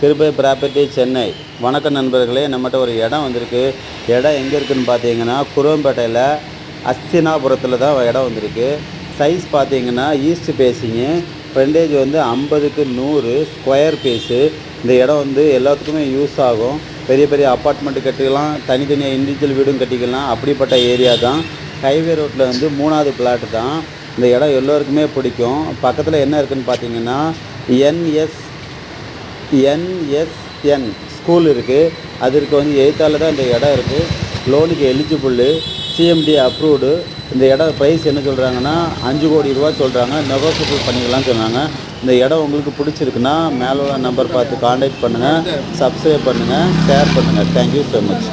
கிருபை ப்ராப்பர்ட்டி சென்னை. வணக்கம் நண்பர்களே, நம்மகிட்ட ஒரு இடம் வந்திருக்கு. இடம் எங்கே இருக்குதுன்னு பார்த்தீங்கன்னா குரோம்பேட்டையில் அஸ்தினாபுரத்தில் தான் இடம் வந்திருக்கு. சைஸ் பார்த்தீங்கன்னா ஈஸ்ட் பேஸிங்கு, ஃப்ரண்டேஜ் வந்து 50க்கு 100 ஸ்கொயர் பீஸு. இந்த இடம் வந்து எல்லாத்துக்குமே யூஸ் ஆகும். பெரிய பெரிய அப்பார்ட்மெண்ட்டு கட்டிக்கலாம், தனித்தனியாக இண்டிவிஜுவல் வீடும் கட்டிக்கலாம். அப்படிப்பட்ட ஏரியா தான். ஹைவே ரோட்டில் வந்து 3வது பிளாட்டு தான். இந்த இடம் எல்லோருக்குமே பிடிக்கும். பக்கத்தில் என்ன இருக்குதுன்னு பார்த்தீங்கன்னா NSN ஸ்கூல் இருக்குது. அதற்கு வந்து எய்த்தால் தான் இந்த இடம் இருக்குது. லோனுக்கு எலிஜிபிள், CMD அப்ரூவ்டு. இந்த இடம் ப்ரைஸ் என்ன சொல்கிறாங்கன்னா 5 கோடி ரூபா சொல்கிறாங்க. நெகோசியபிள் பண்ணிக்கலாம்னு சொன்னாங்க. இந்த இடம் உங்களுக்கு பிடிச்சிருக்குன்னா மேலே உள்ள நம்பர் பார்த்து காண்டாக்ட் பண்ணுங்கள், சப்ஸ்கிரைப் பண்ணுங்கள், ஷேர் பண்ணுங்கள். Thank you so much.